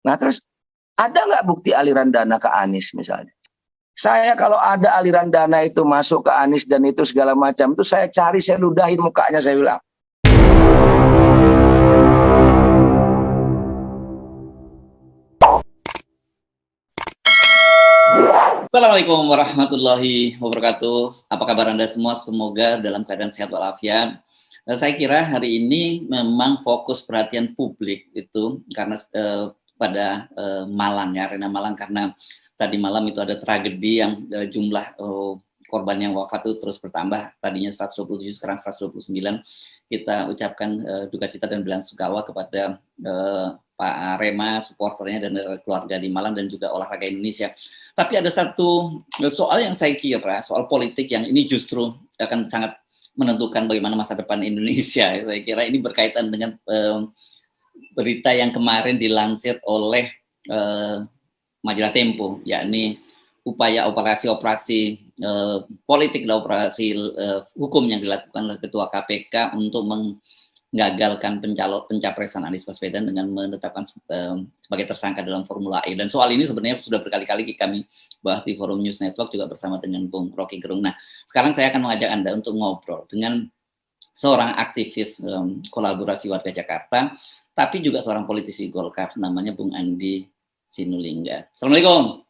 Nah terus ada nggak bukti aliran dana ke Anies misalnya? Saya kalau ada aliran dana itu masuk ke Anies dan itu segala macam itu saya cari, saya ludahin mukanya, saya bilang. Assalamualaikum warahmatullahi wabarakatuh. Apa kabar Anda semua? Semoga dalam keadaan sehat walafiat. Saya kira hari ini memang fokus perhatian publik itu karena pada Malang ya, arena Malang, karena tadi malam itu ada tragedi yang jumlah korban yang wafat itu terus bertambah. Tadinya 127, sekarang 129. Kita ucapkan duka cita dan belasungkawa kepada Pak Arema, supporternya dan keluarga di Malang dan juga olahraga Indonesia. Tapi ada satu soal yang saya kira, soal politik yang ini justru akan sangat menentukan bagaimana masa depan Indonesia. Saya kira ini berkaitan dengan berita yang kemarin dilansir oleh majalah Tempo, yakni upaya operasi politik dan operasi hukum yang dilakukan oleh Ketua KPK untuk menggagalkan pencapresan Anies Baswedan dengan menetapkan sebagai tersangka dalam Formula E. Dan soal ini sebenarnya sudah berkali-kali kami bahas di Forum News Network juga bersama dengan Bung Rocky Gerung. Nah, sekarang saya akan mengajak Anda untuk ngobrol dengan seorang aktivis kolaborasi warga Jakarta, tapi juga seorang politisi Golkar, namanya Bung Andi Sinulinga. Assalamualaikum.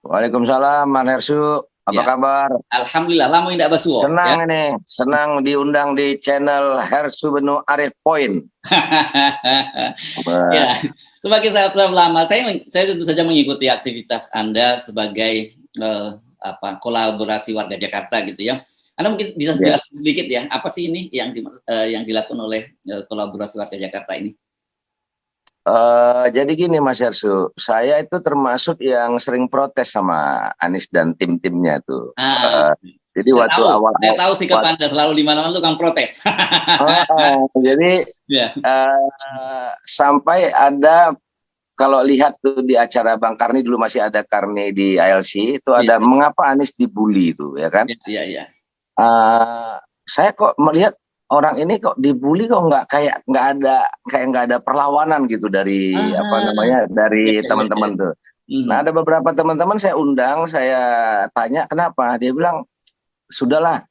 Waalaikumsalam, Man Hersu. Apa kabar? Alhamdulillah, lama tidak basuh. Senang ini, senang diundang di channel Hersu Benu Arif Point. Ya, sebagai sahabat lama, saya tentu saja mengikuti aktivitas Anda sebagai kolaborasi warga Jakarta gitu ya. Anda mungkin bisa jelaskan sedikit ya, apa sih ini yang dilakukan oleh kolaborasi warga Jakarta ini? Jadi gini Mas Hersu, saya itu termasuk yang sering protes sama Anies dan tim-timnya tuh. Jadi waktu awal saya tahu sikap Anda selalu di mana-mana tukang protes. Jadi sampai ada, kalau lihat tuh di acara Bang Karni dulu masih ada Karni di ALC itu ada mengapa Anies dibully itu ya kan? Iya. Saya kok melihat orang ini kok dibully kok nggak ada perlawanan gitu dari dari teman-teman tuh. Nah ada beberapa teman-teman saya undang, saya tanya kenapa, dia bilang sudahlah,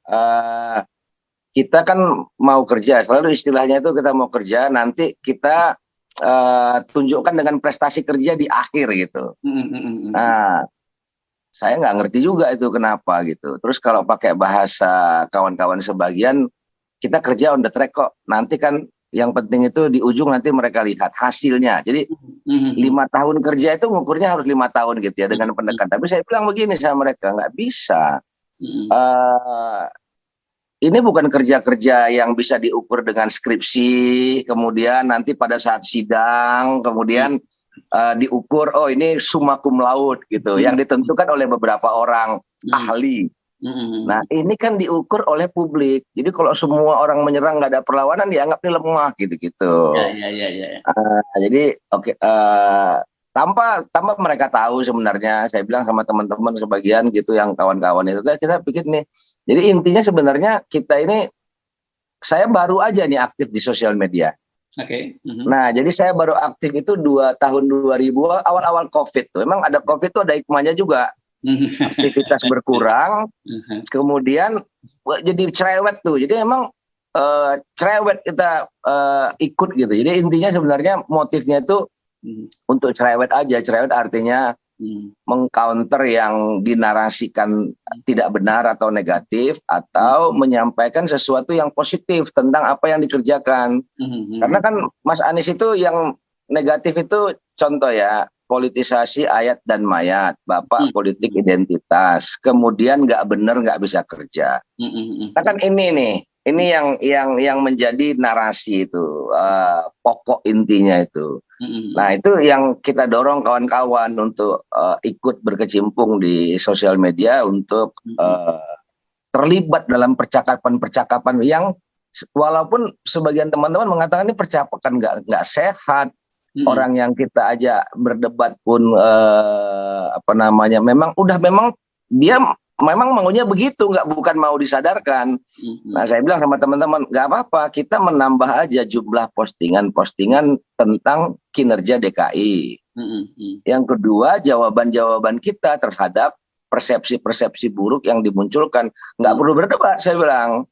kita kan mau kerja, selalu istilahnya itu kita mau kerja, nanti kita tunjukkan dengan prestasi kerja di akhir gitu. Nah saya nggak ngerti juga itu kenapa gitu. Terus kalau pakai bahasa kawan-kawan sebagian, kita kerja on the track kok, nanti kan yang penting itu di ujung nanti mereka lihat hasilnya. Jadi 5 tahun kerja itu ngukurnya harus 5 tahun gitu ya dengan pendekatan. Tapi saya bilang begini sama mereka, nggak bisa. Ini bukan kerja-kerja yang bisa diukur dengan skripsi, kemudian nanti pada saat sidang, kemudian diukur, oh ini summa cum laude gitu, yang ditentukan oleh beberapa orang ahli. Nah ini kan diukur oleh publik. Jadi kalau semua orang menyerang nggak ada perlawanan dianggap ini lemah gitu-gitu. Jadi tanpa mereka tahu sebenarnya, saya bilang sama teman-teman sebagian gitu yang kawan-kawan itu, kita pikir nih. Jadi intinya sebenarnya kita ini, saya baru aja nih aktif di sosial media. Nah jadi saya baru aktif itu tahun 2000 awal-awal COVID tuh. Memang ada COVID tuh ada hikmahnya juga. Aktivitas berkurang, kemudian jadi cerewet tuh. Jadi emang cerewet kita ikut gitu. Jadi intinya sebenarnya motifnya itu untuk cerewet aja. Cerewet artinya mengcounter yang dinarasikan tidak benar atau negatif, atau menyampaikan sesuatu yang positif tentang apa yang dikerjakan. Karena kan Mas Anies itu yang negatif itu contoh ya, politisasi ayat dan mayat, Bapak politik identitas, kemudian nggak bener nggak bisa kerja. Nah kan ini yang menjadi narasi itu, pokok intinya itu. Nah itu yang kita dorong kawan-kawan untuk ikut berkecimpung di sosial media untuk terlibat dalam percakapan-percakapan yang walaupun sebagian teman-teman mengatakan ini percakapan nggak sehat. Orang yang kita aja berdebat pun memang dia memang maunya begitu, bukan mau disadarkan. Nah saya bilang sama teman-teman, nggak apa-apa, kita menambah aja jumlah postingan tentang kinerja DKI. Yang kedua, jawaban-jawaban kita terhadap persepsi-persepsi buruk yang dimunculkan. Nggak perlu berdebat, saya bilang.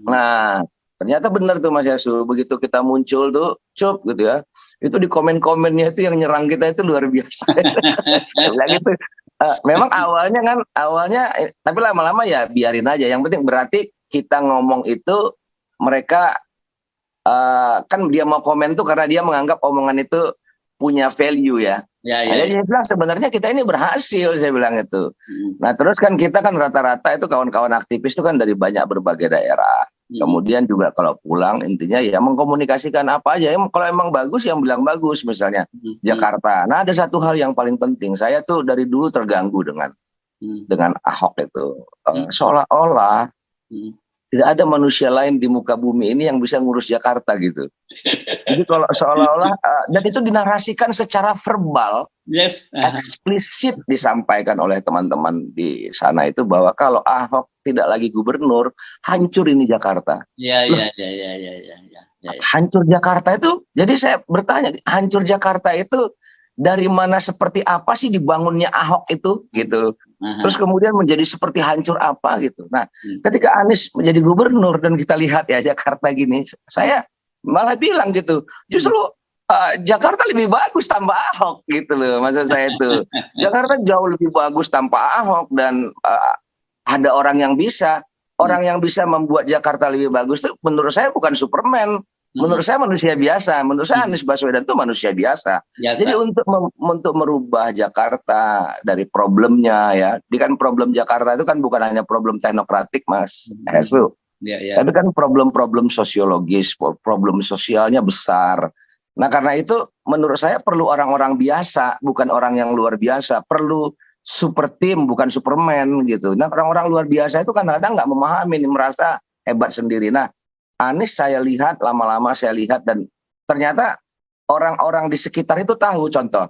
Nah, ternyata benar tuh Mas Yasu. Begitu kita muncul tuh, cup gitu ya. Itu di komen-komennya itu yang nyerang kita itu luar biasa. Saya bilang gitu. Memang awalnya, tapi lama-lama ya biarin aja. Yang penting berarti kita ngomong itu, mereka kan dia mau komen tuh karena dia menganggap omongan itu punya value ya. Jadi saya bilang sebenarnya kita ini berhasil, saya bilang itu. Nah terus kan kita kan rata-rata itu kawan-kawan aktivis itu kan dari banyak berbagai daerah. Kemudian juga kalau pulang intinya ya mengkomunikasikan apa aja. Kalau emang bagus yang bilang bagus, misalnya Jakarta. Nah ada satu hal yang paling penting. Saya tuh dari dulu terganggu dengan Ahok itu. Seolah-olah tidak ada manusia lain di muka bumi ini yang bisa ngurus Jakarta gitu. Jadi kalau seolah-olah dan itu dinarasikan secara verbal, eksplisit disampaikan oleh teman-teman di sana itu bahwa kalau Ahok tidak lagi gubernur, hancur ini Jakarta. Hancur Jakarta itu, jadi saya bertanya, hancur Jakarta itu dari mana, seperti apa sih dibangunnya Ahok itu gitu. Terus kemudian menjadi seperti hancur apa gitu. Nah, ketika Anies menjadi gubernur dan kita lihat ya Jakarta gini, saya malah bilang gitu, justru Jakarta lebih bagus tanpa Ahok gitu loh, maksud saya itu. Jakarta jauh lebih bagus tanpa Ahok dan ada orang yang bisa membuat Jakarta lebih bagus itu menurut saya bukan Superman. Menurut saya manusia biasa. Menurut saya Anies Baswedan itu manusia biasa. Jadi untuk merubah Jakarta dari problemnya ya, kan problem Jakarta itu kan bukan hanya problem teknokratik Mas Hesu. Tapi kan problem-problem sosiologis, problem sosialnya besar. Nah karena itu menurut saya perlu orang-orang biasa, bukan orang yang luar biasa. Perlu super tim, bukan Superman gitu. Nah orang-orang luar biasa itu kadang-kadang nggak memahami, merasa hebat sendiri. Nah Anies saya lihat, lama-lama saya lihat, dan ternyata orang-orang di sekitar itu tahu, contoh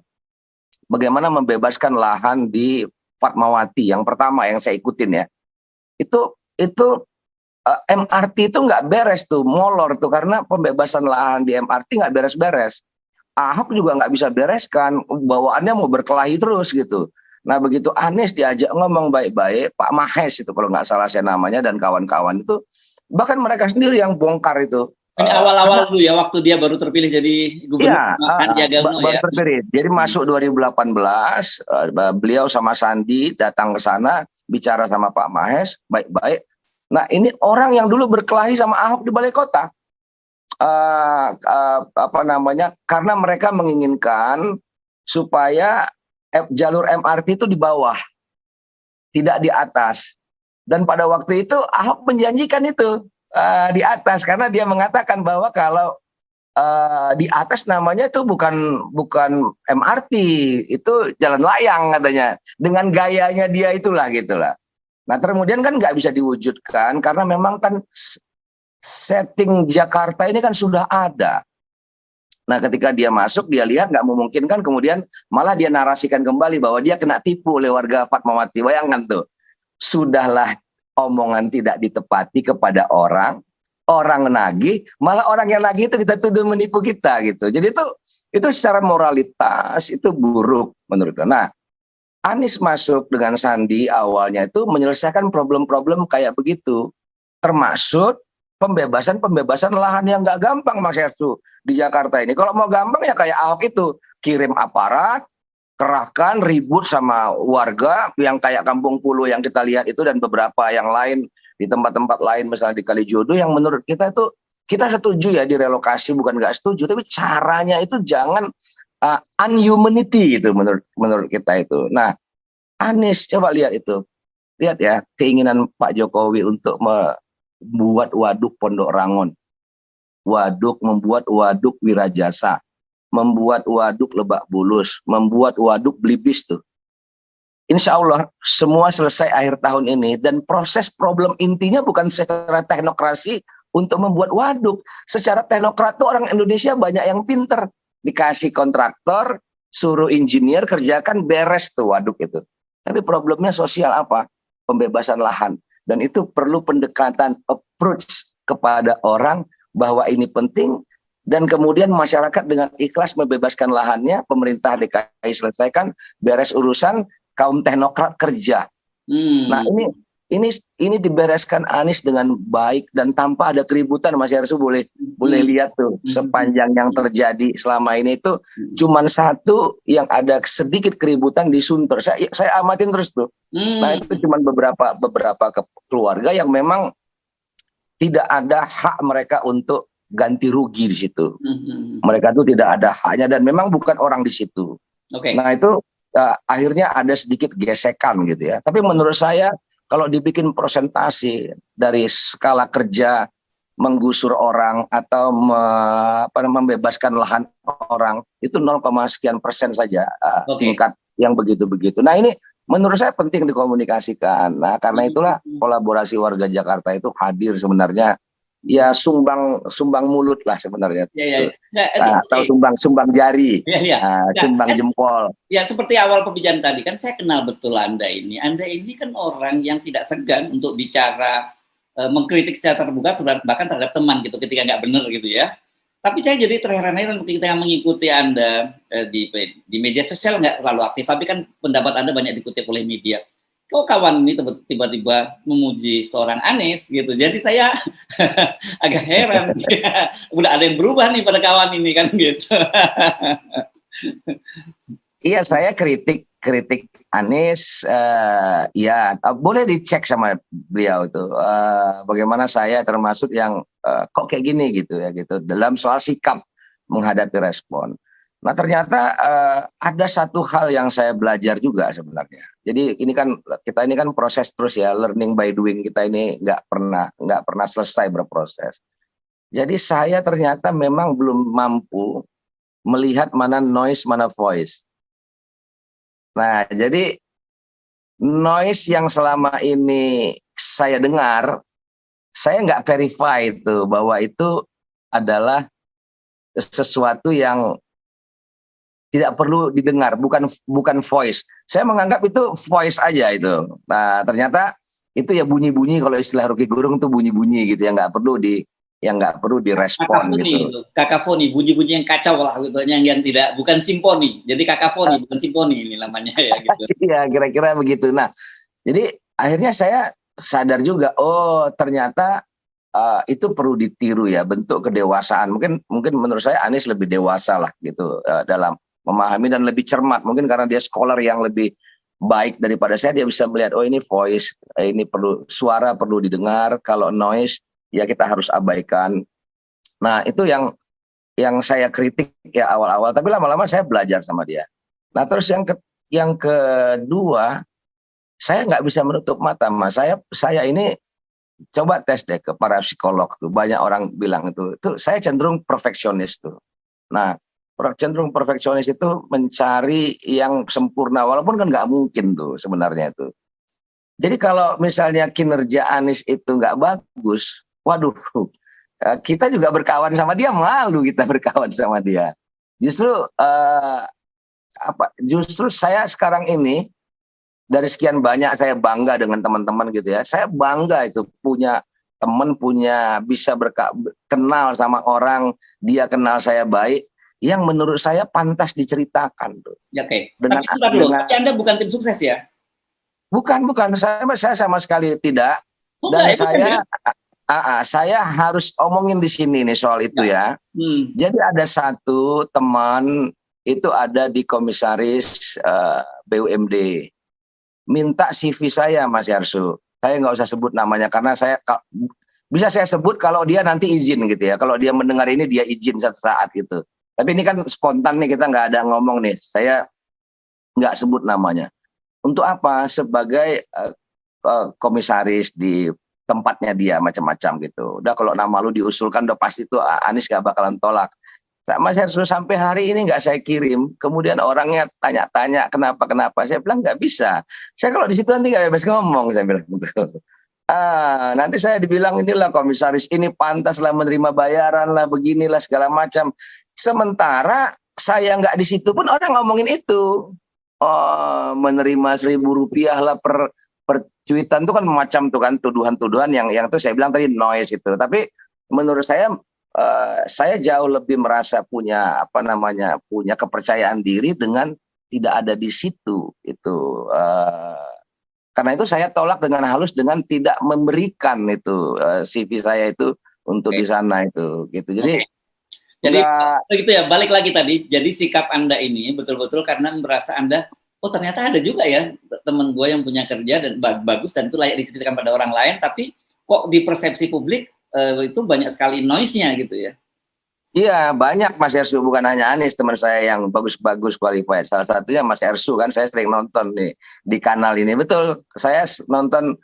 bagaimana membebaskan lahan di Fatmawati yang pertama yang saya ikutin ya, itu MRT itu nggak beres tuh, molor tuh, karena pembebasan lahan di MRT nggak beres-beres. Ahok juga nggak bisa bereskan, bawaannya mau berkelahi terus gitu. Nah begitu Anies diajak ngomong baik-baik, Pak Mahes itu kalau nggak salah saya namanya, dan kawan-kawan itu, bahkan mereka sendiri yang bongkar itu. Ini awal-awal dulu ya, waktu dia baru terpilih jadi gubernur, Sandiaga Uno ya. Baru terpilih. Jadi masuk 2018, beliau sama Sandi datang ke sana, bicara sama Pak Mahes, baik-baik. Nah ini orang yang dulu berkelahi sama Ahok di balai kota, karena mereka menginginkan supaya jalur MRT itu di bawah, tidak di atas. Dan pada waktu itu Ahok menjanjikan itu di atas, karena dia mengatakan bahwa kalau di atas namanya itu bukan MRT, itu jalan layang katanya. Dengan gayanya dia itulah gitulah. Nah kemudian kan nggak bisa diwujudkan karena memang kan setting Jakarta ini kan sudah ada. Nah ketika dia masuk, dia lihat nggak memungkinkan, kemudian malah dia narasikan kembali bahwa dia kena tipu oleh warga Fatmawati. Bayangkan tuh. Sudahlah omongan tidak ditepati kepada orang nagih, malah orang yang nagih itu kita tuduh menipu kita gitu. Jadi itu secara moralitas itu buruk menurut saya. Nah, Anies masuk dengan Sandi awalnya itu menyelesaikan problem-problem kayak begitu, termasuk pembebasan lahan yang nggak gampang Mas Hersu di Jakarta ini. Kalau mau gampang ya kayak Ahok itu, kirim aparat, kerahkan, ribut sama warga yang kayak Kampung Pulo yang kita lihat itu, dan beberapa yang lain di tempat-tempat lain, misalnya di Kalijodo, yang menurut kita itu, kita setuju ya direlokasi, bukan nggak setuju, tapi caranya itu jangan unhumanity itu menurut kita itu. Nah Anies coba lihat itu, lihat ya keinginan Pak Jokowi untuk membuat waduk Pondok Rangon, membuat waduk Wirajasa, membuat waduk Lebak Bulus, membuat waduk Blibis tuh. Insya Allah semua selesai akhir tahun ini, dan proses problem intinya bukan secara teknokrasi untuk membuat waduk. Secara teknokrat tuh orang Indonesia banyak yang pinter, dikasih kontraktor, suruh engineer kerjakan, beres tuh waduk itu. Tapi problemnya sosial apa? Pembebasan lahan, dan itu perlu pendekatan approach kepada orang bahwa ini penting. dan kemudian masyarakat dengan ikhlas membebaskan lahannya, pemerintah DKI selesaikan, beres urusan, kaum teknokrat kerja. Nah ini dibereskan Anies dengan baik dan tanpa ada keributan. Mas Yarsu boleh lihat tuh sepanjang yang terjadi selama ini itu cuman satu yang ada sedikit keributan di Sunter. Saya amatin terus tuh. Nah itu cuman beberapa keluarga yang memang tidak ada hak mereka untuk ganti rugi di situ. Mereka tuh tidak ada haknya dan memang bukan orang di situ. Nah itu akhirnya ada sedikit gesekan gitu ya. Tapi menurut saya kalau dibikin presentasi dari skala kerja menggusur orang atau membebaskan lahan orang itu 0, sekian persen saja tingkat yang begitu-begitu. Nah ini menurut saya penting dikomunikasikan. Nah karena itulah kolaborasi warga Jakarta itu hadir sebenarnya. Ya sumbang mulut lah sebenarnya, atau sumbang jari, sumbang jempol. Ya seperti awal pembicaraan tadi kan saya kenal betul Anda ini kan orang yang tidak segan untuk bicara, mengkritik secara terbuka bahkan terhadap teman gitu ketika nggak benar gitu ya. Tapi saya jadi terheran-heran ketika mengikuti Anda di media sosial nggak terlalu aktif, tapi kan pendapat Anda banyak dikutip oleh media. Kok kawan ini tiba-tiba memuji seorang Anies gitu. Jadi saya agak heran. Udah ada yang berubah nih pada kawan ini kan gitu. Iya, saya kritik Anies, ya boleh dicek sama beliau itu. Bagaimana saya termasuk yang kok kayak gini gitu ya gitu dalam soal sikap menghadapi respon. Nah ternyata ada satu hal yang saya belajar juga sebenarnya. Jadi kita ini kan proses terus ya, learning by doing, kita ini nggak pernah selesai berproses. Jadi saya ternyata memang belum mampu melihat mana noise mana voice. Nah jadi noise yang selama ini saya dengar, saya nggak verify itu bahwa itu adalah sesuatu yang tidak perlu didengar, bukan voice. Saya menganggap itu voice aja itu. Nah, ternyata itu ya bunyi-bunyi, kalau istilah Rocky Gerung itu bunyi-bunyi gitu, yang nggak perlu direspon kakafoni, gitu. Kakafoni, bunyi-bunyi yang kacau lah gitu, yang tidak, bukan simfoni. Jadi kakafoni bukan simfoni ini namanya ya gitu. Iya, kira-kira begitu. Nah, jadi akhirnya saya sadar juga, oh ternyata itu perlu ditiru ya, bentuk kedewasaan. Mungkin menurut saya Anies lebih dewasa lah gitu dalam memahami dan lebih cermat, mungkin karena dia scholar yang lebih baik daripada saya, dia bisa melihat oh ini voice, ini suara perlu didengar, kalau noise ya kita harus abaikan. Nah itu yang saya kritik ya awal-awal, tapi lama-lama saya belajar sama dia. Nah terus yang kedua, saya nggak bisa menutup mata, Mas. Saya ini coba tes deh ke para psikolog tuh, banyak orang bilang itu saya cenderung perfeksionis tuh. Nah cenderung perfeksionis itu mencari yang sempurna, walaupun kan nggak mungkin tuh sebenarnya itu. Jadi kalau misalnya kinerja Anies itu nggak bagus, waduh, kita juga berkawan sama dia, malu kita berkawan sama dia. Justru saya sekarang ini dari sekian banyak saya bangga dengan teman-teman gitu ya. Saya bangga itu punya teman, bisa kenal sama orang, dia kenal saya baik, yang menurut saya pantas diceritakan tuh. Ya, oke. Tapi Anda bukan tim sukses ya? Bukan. Saya sama sekali tidak. Dan saya harus omongin di sini nih soal itu ya. Jadi ada satu teman itu ada di komisaris BUMD. Minta CV saya, Mas Yarsu. Saya nggak usah sebut namanya karena bisa saya sebut kalau dia nanti izin gitu ya. Kalau dia mendengar ini dia izin satu saat gitu. Tapi ini kan spontan nih, kita nggak ada ngomong nih. Saya nggak sebut namanya. Untuk apa? Sebagai komisaris di tempatnya dia macam-macam gitu. Udah kalau nama lu diusulkan udah pasti tuh Anies nggak bakalan tolak. Mas Yarsu sampai hari ini nggak saya kirim. Kemudian orangnya tanya-tanya kenapa. Saya bilang nggak bisa. Saya kalau di situ nanti nggak bebas ngomong, saya bilang gitu. Nanti saya dibilang inilah komisaris ini pantas lah menerima bayaran lah, beginilah segala macam. Sementara saya nggak di situ pun orang ngomongin itu. Oh, menerima Rp1.000 lah per cuitan itu kan macam tuh kan tuduhan-tuduhan yang tuh saya bilang tadi noise itu. Tapi menurut saya saya jauh lebih merasa punya punya kepercayaan diri dengan tidak ada di situ itu. Karena itu saya tolak dengan halus dengan tidak memberikan itu CV saya itu untuk Oke. di sana itu gitu. Jadi Oke. Jadi nggak. begitu ya, balik lagi tadi. Jadi sikap Anda ini betul-betul karena merasa Anda, oh ternyata ada juga ya teman gue yang punya kerja dan bagus dan itu layak dititipkan pada orang lain, tapi kok di persepsi publik itu banyak sekali noise-nya gitu ya. Iya, banyak Mas Ersu, bukan hanya Anies, teman saya yang bagus-bagus qualified. Salah satunya Mas Ersu, kan saya sering nonton nih di kanal ini. Betul, saya nonton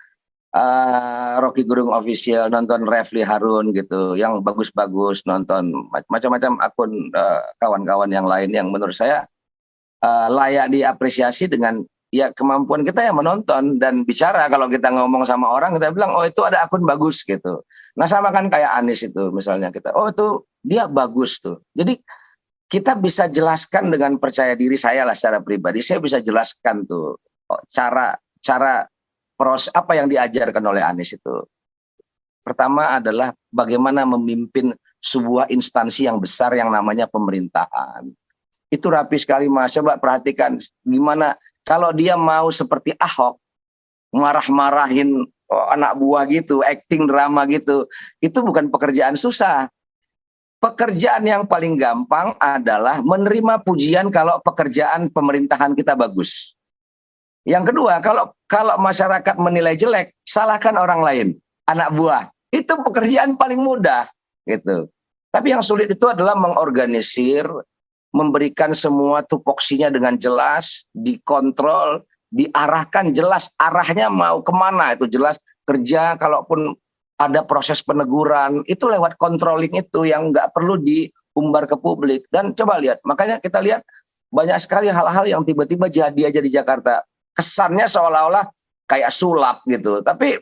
Rocky Gerung Official, nonton Refli Harun gitu, yang bagus-bagus, nonton macam-macam akun kawan-kawan yang lain yang menurut saya layak diapresiasi dengan ya kemampuan kita yang menonton dan bicara. Kalau kita ngomong sama orang, kita bilang, oh itu ada akun bagus gitu. Nah sama kan kayak Anies itu misalnya, kita, oh itu dia bagus tuh. Jadi kita bisa jelaskan dengan percaya diri, saya lah secara pribadi, saya bisa jelaskan tuh cara apa yang diajarkan oleh Anies itu. Pertama adalah bagaimana memimpin sebuah instansi yang besar yang namanya pemerintahan. Itu rapi sekali Mas, coba perhatikan gimana kalau dia mau seperti Ahok, marah-marahin anak buah gitu, acting drama gitu, itu bukan pekerjaan susah. Pekerjaan yang paling gampang adalah menerima pujian kalau pekerjaan pemerintahan kita bagus. Yang kedua, kalau masyarakat menilai jelek, salahkan orang lain, anak buah. Itu pekerjaan paling mudah, gitu. Tapi yang sulit itu adalah mengorganisir, memberikan semua tupoksinya dengan jelas, dikontrol, diarahkan jelas arahnya mau kemana, itu jelas. Kerja, kalaupun ada proses peneguran, itu lewat controlling itu yang nggak perlu diumbar ke publik. Dan coba lihat, makanya kita lihat banyak sekali hal-hal yang tiba-tiba jadi aja di Jakarta. Kesannya seolah-olah kayak sulap gitu, tapi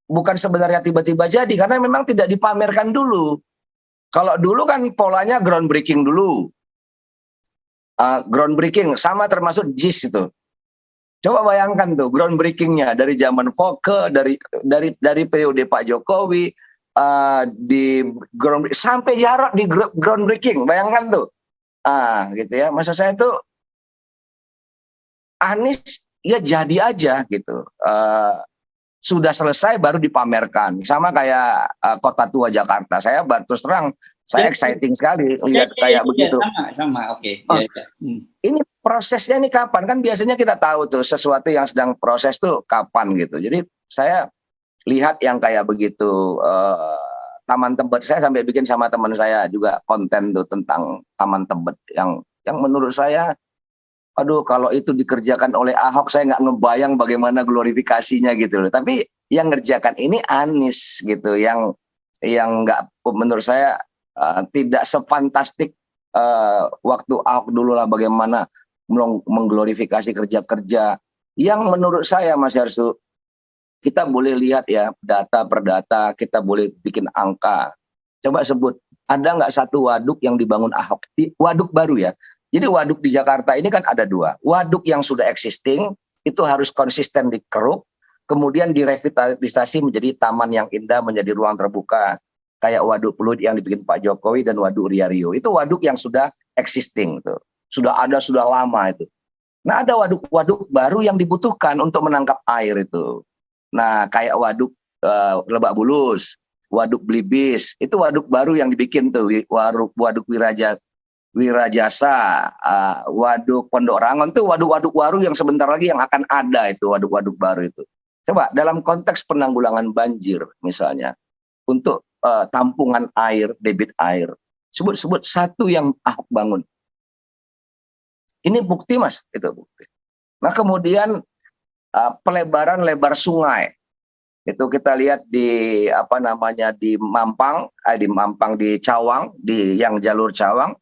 bukan sebenarnya tiba-tiba jadi, karena memang tidak dipamerkan dulu. Kalau dulu kan polanya groundbreaking dulu, groundbreaking sama termasuk JIS itu. Coba bayangkan tuh groundbreakingnya dari zaman Foke, dari periode Pak Jokowi, di sampai Jarot di groundbreaking, bayangkan tuh, gitu ya. Maksud saya tuh Anies ya jadi aja gitu. Sudah selesai baru dipamerkan. Sama kayak Kota Tua Jakarta. Saya terus terang, saya exciting sekali lihat kayak begitu. Sama, oke. Ini prosesnya ini kapan? Kan biasanya kita tahu tuh sesuatu yang sedang proses tuh kapan gitu. Jadi saya lihat yang kayak begitu, Taman Tebet, saya sampai bikin sama teman saya juga konten tuh tentang Taman Tebet yang menurut saya, aduh kalau itu dikerjakan oleh Ahok saya nggak ngebayang bagaimana glorifikasinya gitu loh. Tapi yang ngerjakan ini Anies gitu, yang nggak, menurut saya tidak sefantastik waktu Ahok dulu lah, bagaimana mengglorifikasi kerja-kerja yang menurut saya Mas Yarsu, kita boleh lihat ya data per data, kita boleh bikin angka. Coba sebut, ada nggak satu waduk yang dibangun Ahok, waduk baru ya. Jadi waduk di Jakarta ini kan ada dua. Waduk yang sudah existing itu harus konsisten dikeruk, kemudian direvitalisasi menjadi taman yang indah, menjadi ruang terbuka. Kayak waduk Pluit yang dibikin Pak Jokowi dan waduk Ria Rio. Itu waduk yang sudah existing tuh. Sudah ada, sudah lama itu. Nah ada waduk-waduk baru yang dibutuhkan untuk menangkap air itu. Nah kayak waduk Lebak Bulus, waduk Blibis, itu waduk baru yang dibikin tuh. Waduk Wirajasa, waduk Pondok Rangon, itu waduk-waduk baru yang sebentar lagi yang akan ada itu, waduk-waduk baru itu. Coba dalam konteks penanggulangan banjir misalnya, untuk tampungan air, debit air, sebut satu yang Ahok bangun. Ini bukti Mas, itu bukti. Nah kemudian pelebaran lebar sungai, itu kita lihat di di Mampang, di Cawang, di yang jalur Cawang,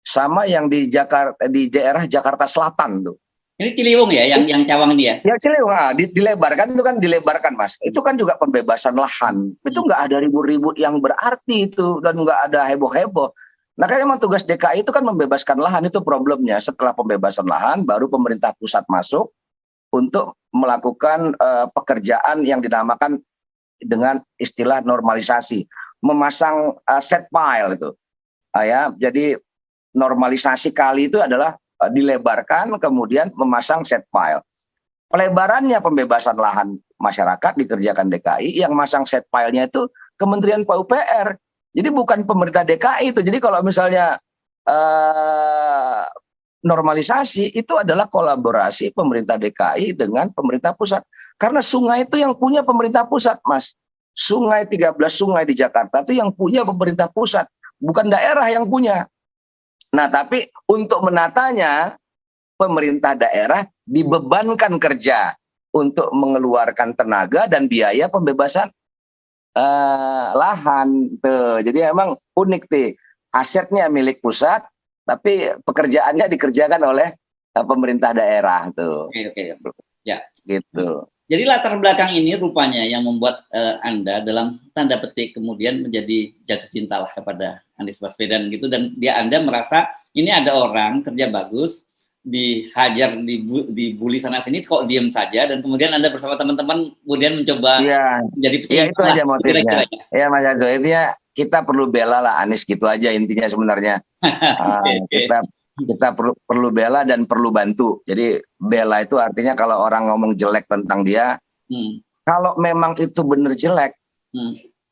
sama yang di Jakarta, di daerah Jakarta Selatan tuh. Ini Ciliwung ya, yang Cawang dia? Ya Ciliwung, dilebarkan itu kan, dilebarkan Mas. Itu kan juga pembebasan lahan. Itu nggak ada ribut-ribut yang berarti itu, dan nggak ada heboh-heboh. Nah kan memang tugas DKI itu kan membebaskan lahan, itu problemnya. Setelah pembebasan lahan, baru pemerintah pusat masuk untuk melakukan pekerjaan yang dinamakan dengan istilah normalisasi. memasang set pile itu. Ya, jadi normalisasi kali itu adalah dilebarkan kemudian memasang set pile. Pelebarannya pembebasan lahan masyarakat dikerjakan DKI, yang masang set pile-nya itu Kementerian PUPR. Jadi bukan pemerintah DKI itu. Jadi kalau misalnya normalisasi itu adalah kolaborasi pemerintah DKI dengan pemerintah pusat. Karena sungai itu yang punya pemerintah pusat, Mas. Sungai 13 sungai di Jakarta itu yang punya pemerintah pusat, bukan daerah yang punya. Nah, tapi untuk menatanya, pemerintah daerah dibebankan kerja untuk mengeluarkan tenaga dan biaya pembebasan lahan. Tuh. Jadi emang unik nih, asetnya milik pusat, tapi pekerjaannya dikerjakan oleh pemerintah daerah. Tuh. Oke. Ya. Gitu. Jadi latar belakang ini rupanya yang membuat Anda dalam tanda petik kemudian menjadi jatuh cinta lah kepada Anies Baswedan gitu, dan Anda merasa ini ada orang kerja bagus, dihajar, dibully sana sini kok diem saja, dan kemudian Anda bersama teman-teman kemudian mencoba menjadi penyeimbang. Ya itu aja motifnya. Kira-kira, ya? Ya Mas Argo, intinya kita perlu bela lah Anies, gitu aja intinya sebenarnya. Kita perlu bela dan perlu bantu. Jadi bela itu artinya kalau orang ngomong jelek tentang dia, kalau memang itu benar jelek,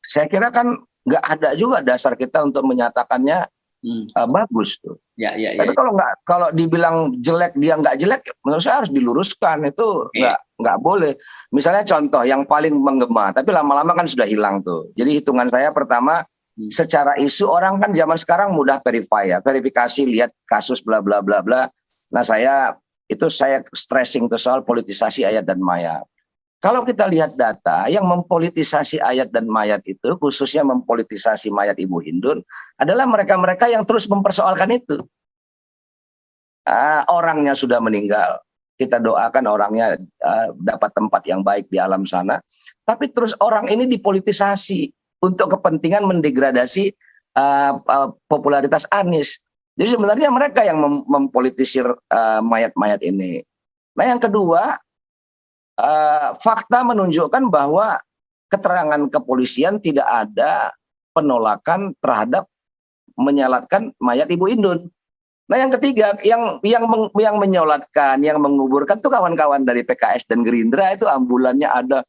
saya kira kan nggak ada juga dasar kita untuk menyatakannya bagus tuh. Tapi kalau dibilang jelek, dia nggak jelek, menurut saya harus diluruskan. Itu nggak boleh. Misalnya contoh yang paling menggema, tapi lama-lama kan sudah hilang tuh. Jadi hitungan saya pertama, secara isu orang kan zaman sekarang mudah verifikasi, lihat kasus bla bla bla bla. Nah saya stressing tuh soal politisasi ayat dan mayat. Kalau kita lihat data, yang mempolitisasi ayat dan mayat itu, khususnya mempolitisasi mayat Ibu Hindun, adalah mereka-mereka yang terus mempersoalkan itu. Orangnya sudah meninggal, kita doakan orangnya dapat tempat yang baik di alam sana. Tapi terus orang ini dipolitisasi untuk kepentingan mendegradasi popularitas Anies. Jadi sebenarnya mereka yang mempolitisir mayat-mayat ini. Nah yang kedua, fakta menunjukkan bahwa keterangan kepolisian tidak ada penolakan terhadap menyalatkan mayat Ibu Hindun. Nah yang ketiga, yang menyolatkan, yang menguburkan tuh kawan-kawan dari PKS dan Gerindra, itu ambulannya ada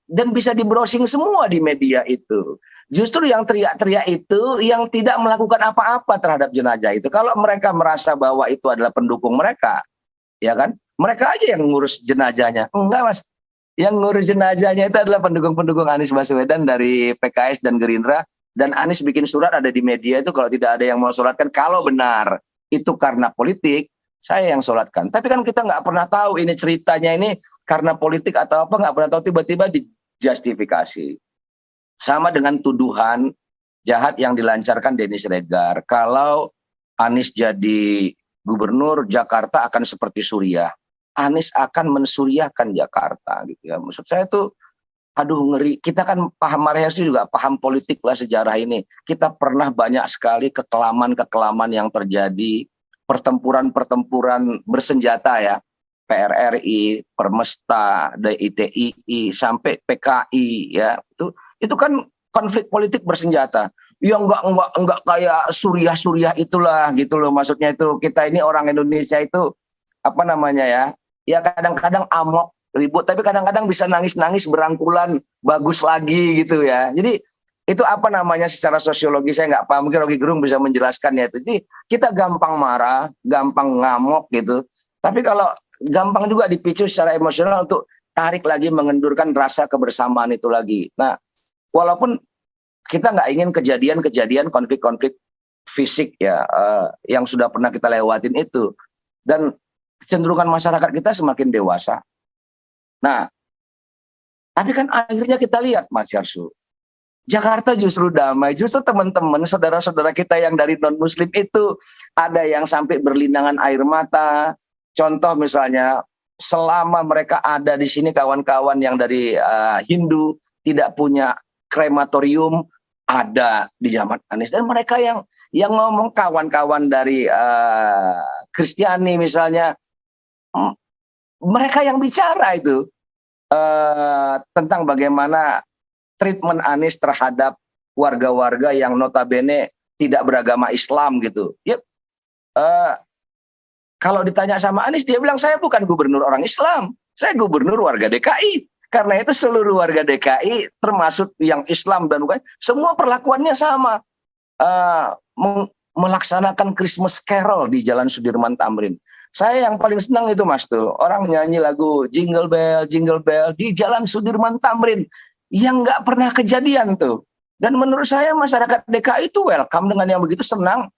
dan bisa di browsing semua di media itu. Justru yang teriak-teriak itu yang tidak melakukan apa-apa terhadap jenazah itu. Kalau mereka merasa bahwa itu adalah pendukung mereka, ya kan? Mereka aja yang ngurus jenazahnya. Enggak, Mas. Yang ngurus jenazahnya itu adalah pendukung-pendukung Anies Baswedan dari PKS dan Gerindra. Dan Anies bikin surat ada di media itu, kalau tidak ada yang mau sholatkan, kalau benar itu karena politik, saya yang sholatkan. Tapi kan kita nggak pernah tahu ini ceritanya ini karena politik atau apa, nggak pernah tahu, tiba-tiba dijustifikasi. Sama dengan tuduhan jahat yang dilancarkan Denny Siregar. Kalau Anies jadi gubernur, Jakarta akan seperti Suriah. Anies akan mensuriahkan Jakarta gitu ya. Maksud saya tuh aduh ngeri. Kita kan paham, Mareharsi juga paham politik lah sejarah ini. Kita pernah banyak sekali kekelaman yang terjadi, pertempuran bersenjata ya. PRRI, Permesta, DITII sampai PKI ya. Itu kan konflik politik bersenjata. Ya enggak kayak Suriah itulah gitu loh. Maksudnya itu kita ini orang Indonesia itu apa namanya ya? Ya kadang-kadang amok ribut, tapi kadang-kadang bisa nangis-nangis berangkulan bagus lagi gitu ya. Jadi itu apa namanya secara sosiologi saya nggak paham, mungkin Rocky Gerung bisa menjelaskan ya itu. Jadi kita gampang marah, gampang ngamuk gitu. Tapi kalau gampang juga dipicu secara emosional untuk tarik lagi, mengendurkan rasa kebersamaan itu lagi. Nah, walaupun kita nggak ingin kejadian-kejadian konflik-konflik fisik ya yang sudah pernah kita lewatin itu, dan kecenderungan masyarakat kita semakin dewasa. Nah, tapi kan akhirnya kita lihat Mas Yarsu, Jakarta justru damai, justru teman-teman, saudara-saudara kita yang dari non-muslim itu ada yang sampai berlinangan air mata. Contoh misalnya, selama mereka ada di sini kawan-kawan yang dari Hindu tidak punya krematorium, ada di zaman Anies. Dan mereka yang ngomong kawan-kawan dari Kristiani misalnya, mereka yang bicara itu tentang bagaimana treatment Anies terhadap warga-warga yang notabene tidak beragama Islam gitu. Ya, kalau ditanya sama Anies, dia bilang saya bukan gubernur orang Islam, saya gubernur warga DKI. Karena itu seluruh warga DKI, termasuk yang Islam dan bukan, semua perlakuannya sama. Melaksanakan Christmas Carol di Jalan Sudirman Tamrin. Saya yang paling senang itu Mas tuh, orang nyanyi lagu Jingle Bell di Jalan Sudirman Tamrin yang nggak pernah kejadian tuh. Dan menurut saya masyarakat DKI itu welcome dengan yang begitu, senang.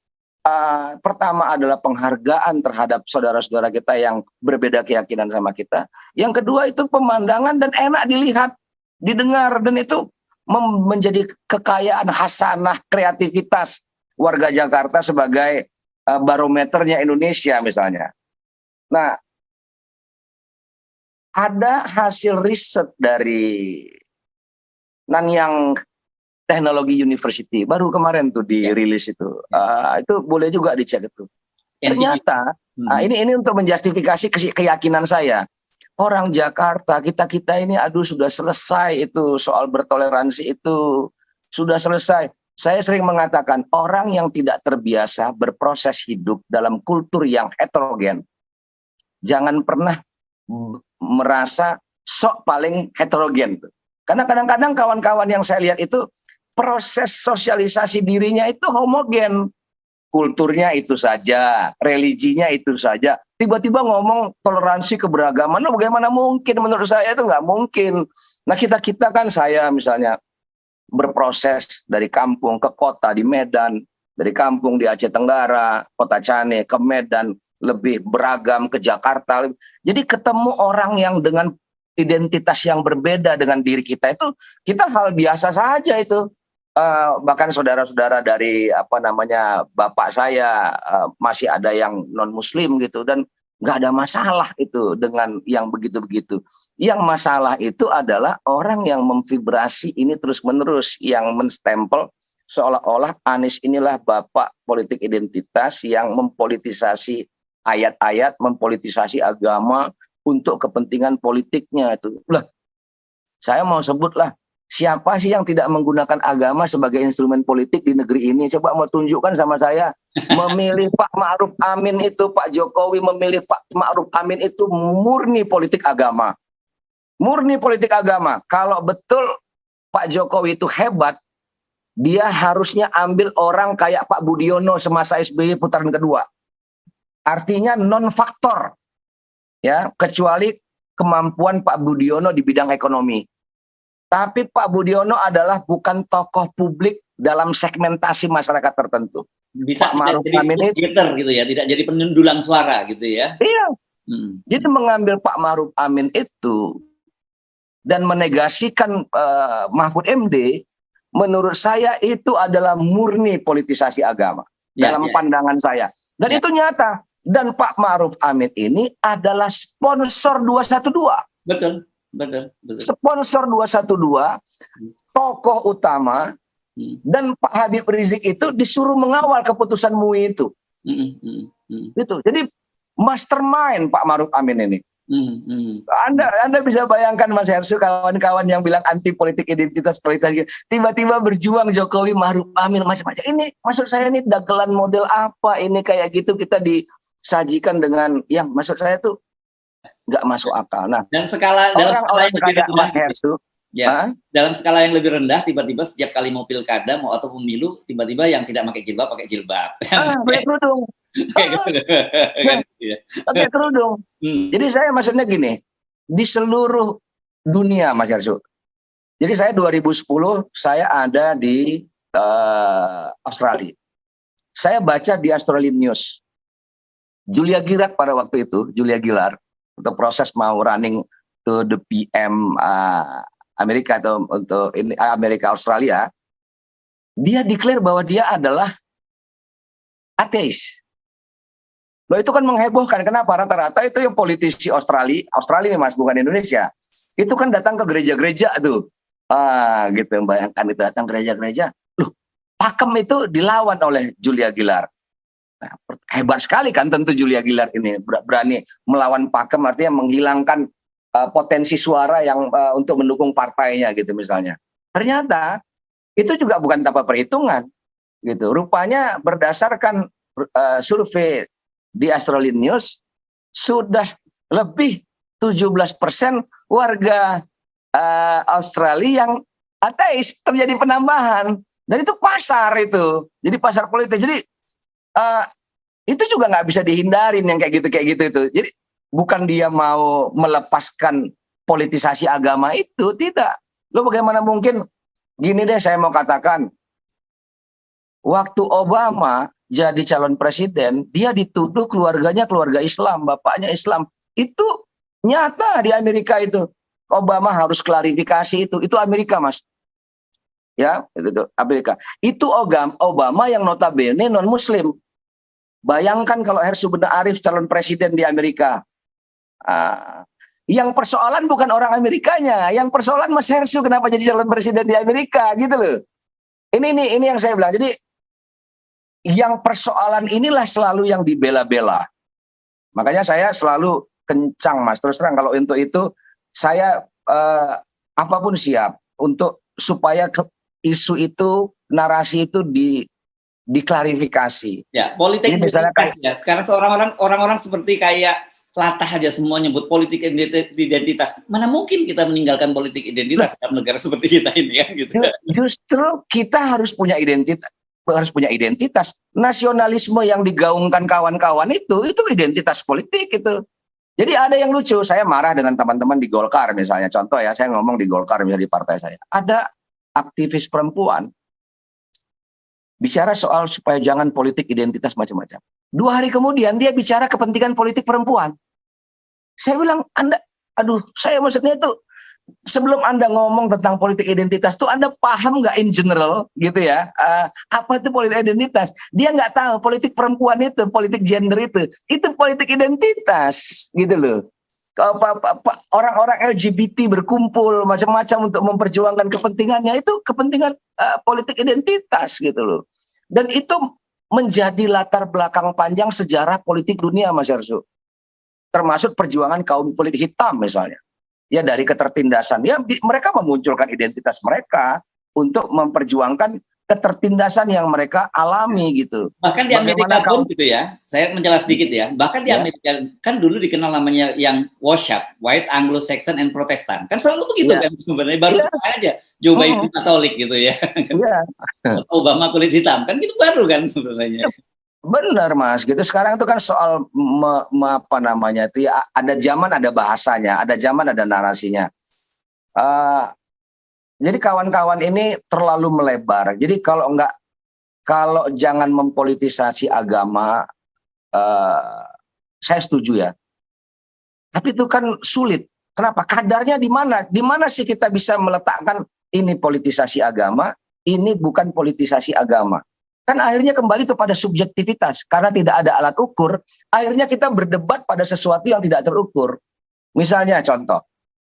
Pertama adalah penghargaan terhadap saudara-saudara kita yang berbeda keyakinan sama kita. Yang kedua itu pemandangan dan enak dilihat, didengar, dan itu menjadi kekayaan hasanah kreativitas warga Jakarta sebagai barometernya Indonesia misalnya. Nah, ada hasil riset dari Nanyang Technology University baru kemarin tuh dirilis itu. Itu boleh juga dicek itu. Ternyata ini untuk menjustifikasi keyakinan saya. Orang Jakarta, kita ini aduh sudah selesai itu soal bertoleransi itu sudah selesai. Saya sering mengatakan orang yang tidak terbiasa berproses hidup dalam kultur yang heterogen, jangan pernah merasa sok paling heterogen. Karena kadang-kadang kawan-kawan yang saya lihat itu proses sosialisasi dirinya itu homogen. Kulturnya itu saja, religinya itu saja. Tiba-tiba ngomong toleransi keberagaman, nah, bagaimana mungkin? Menurut saya itu nggak mungkin. Nah kita kan, saya misalnya berproses dari kampung ke kota di Medan, dari kampung di Aceh Tenggara, Kota Cane, ke Medan, lebih beragam ke Jakarta. Jadi ketemu orang yang dengan identitas yang berbeda dengan diri kita itu, kita hal biasa saja itu. Bahkan saudara-saudara dari bapak saya masih ada yang non Muslim gitu, dan nggak ada masalah itu dengan yang begitu-begitu. Yang masalah itu adalah orang yang memvibrasi ini terus-menerus, yang menstempel seolah-olah Anies inilah bapak politik identitas yang mempolitisasi ayat-ayat, mempolitisasi agama untuk kepentingan politiknya itu. Lah, saya mau sebutlah, siapa sih yang tidak menggunakan agama sebagai instrumen politik di negeri ini? Coba mau tunjukkan sama saya. Memilih Pak Ma'ruf Amin itu, Pak Jokowi memilih Pak Ma'ruf Amin itu murni politik agama. Murni politik agama. Kalau betul Pak Jokowi itu hebat, dia harusnya ambil orang kayak Pak Budiono semasa SBY putaran kedua. Artinya non-faktor, ya, kecuali kemampuan Pak Budiono di bidang ekonomi. Tapi Pak Budiono adalah bukan tokoh publik dalam segmentasi masyarakat tertentu. Bisa Pak Ma'ruf Amin itu gitu ya, tidak jadi pendulang suara gitu ya. Iya. Jadi mengambil Pak Ma'ruf Amin itu dan menegasikan Mahfud MD, menurut saya itu adalah murni politisasi agama dalam pandangan saya. Dan itu nyata. Dan Pak Ma'ruf Amin ini adalah sponsor 212. Betul. Sponsor 212, tokoh utama, dan Pak Habib Rizik itu disuruh mengawal keputusan MUI itu. Gitu. Jadi mastermind Pak Ma'ruf Amin ini. Anda bisa bayangkan Mas Hersu, kawan-kawan yang bilang anti politik identitas, tiba-tiba berjuang Jokowi, Ma'ruf Amin, macam-macam. Ini maksud saya, ini dagelan model apa ini kayak gitu, kita disajikan dengan yang maksud saya tuh nggak masuk akal. Nah, dan dalam skala yang lebih rendah, Mas Hersu, dalam skala yang lebih rendah, tiba-tiba setiap kali mau pilkada mau atau pemilu, tiba-tiba yang tidak pakai jilbab. Pakai kerudung. Pakai kerudung. Jadi saya maksudnya gini, di seluruh dunia Mas Hersu. Jadi saya 2010 saya ada di Australia. Saya baca di Australian News. Julia Gillard pada waktu itu, Julia Gillard, untuk proses mau running to the PM Amerika atau untuk Amerika Australia, dia declare bahwa dia adalah ateis. Loh, itu kan menghebohkan. Kenapa? Rata-rata itu yang politisi Australia nih Mas, bukan Indonesia. Itu kan datang ke gereja-gereja tuh. Gitu, bayangkan itu datang gereja-gereja. Loh, pakem itu dilawan oleh Julia Gillard. Nah, hebat sekali kan tentu Julia Gillard ini berani melawan pakem, artinya menghilangkan potensi suara yang untuk mendukung partainya gitu misalnya. Ternyata itu juga bukan tanpa perhitungan gitu. Rupanya berdasarkan survei di Australian News, sudah lebih 17% warga Australia yang ateis, terjadi penambahan. Dan itu pasar itu. Jadi pasar politik. Jadi itu juga nggak bisa dihindarin yang kayak gitu itu. Jadi bukan dia mau melepaskan politisasi agama itu, tidak. Lo bagaimana mungkin, gini deh saya mau katakan, waktu Obama jadi calon presiden, dia dituduh keluarganya keluarga Islam, bapaknya Islam. Itu nyata di Amerika itu. Obama harus klarifikasi itu Amerika, Mas. Ya, itu Amerika. Itu Obama yang notabene non Muslim. Bayangkan kalau Hersu Benda Arif calon presiden di Amerika. Yang persoalan bukan orang Amerikanya, yang persoalan Mas Hersu kenapa jadi calon presiden di Amerika gitu loh. Ini yang saya bilang. Jadi yang persoalan inilah selalu yang dibela-bela. Makanya saya selalu kencang, Mas. Terus terang kalau untuk itu saya apapun siap untuk supaya isu itu, narasi itu diklarifikasi. Ya, politik identitas ya. Sekarang orang-orang seperti kayak latah aja semua nyebut politik identitas. Mana mungkin kita meninggalkan politik identitas dalam negara seperti kita ini kan gitu. Justru kita harus punya identitas. Nasionalisme yang digaungkan kawan-kawan itu identitas politik itu. Jadi ada yang lucu, saya marah dengan teman-teman di Golkar misalnya. Contoh ya, saya ngomong di Golkar misalnya di partai saya. Ada aktivis perempuan bicara soal supaya jangan politik identitas macam-macam. 2 hari kemudian dia bicara kepentingan politik perempuan. Saya bilang, saya maksudnya itu sebelum Anda ngomong tentang politik identitas tuh Anda paham nggak in general gitu ya, apa itu politik identitas? Dia nggak tahu politik perempuan itu, politik gender itu politik identitas gitu loh. Orang-orang LGBT berkumpul macam-macam untuk memperjuangkan kepentingannya, itu kepentingan politik identitas gitu loh. Dan itu menjadi latar belakang panjang sejarah politik dunia, Mas Yarsu. Termasuk perjuangan kaum kulit hitam misalnya. Ya dari ketertindasan, ya mereka memunculkan identitas mereka untuk memperjuangkan ketertindasan yang mereka alami gitu. Bahkan di Amerika pun gitu ya, saya menjelaskan sedikit ya, bahkan di Amerika kan dulu dikenal namanya yang WASH, White, Anglo-Saxon, and Protestant. Kan selalu begitu kan sebenarnya, baru aja Joe Biden Katolik gitu ya. Obama kulit hitam, kan itu baru kan sebenarnya. Benar Mas, gitu. Sekarang itu kan soal apa namanya itu ya, ada zaman ada bahasanya, ada zaman ada narasinya. Jadi kawan-kawan ini terlalu melebar. Jadi kalau jangan mempolitisasi agama, saya setuju ya. Tapi itu kan sulit. Kenapa? Kadarnya di mana? Di mana sih kita bisa meletakkan ini politisasi agama, ini bukan politisasi agama? Kan akhirnya kembali kepada subjektivitas. Karena tidak ada alat ukur, akhirnya kita berdebat pada sesuatu yang tidak terukur. Misalnya contoh.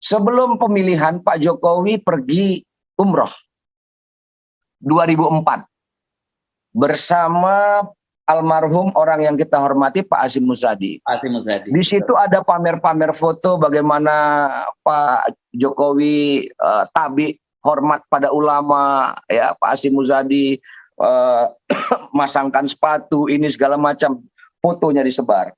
Sebelum pemilihan Pak Jokowi pergi umroh 2004 bersama almarhum orang yang kita hormati Pak Hasyim Muzadi. Di situ ada pamer-pamer foto bagaimana Pak Jokowi tabi hormat pada ulama, ya Pak Hasyim Muzadi masangkan sepatu ini segala macam, fotonya disebar.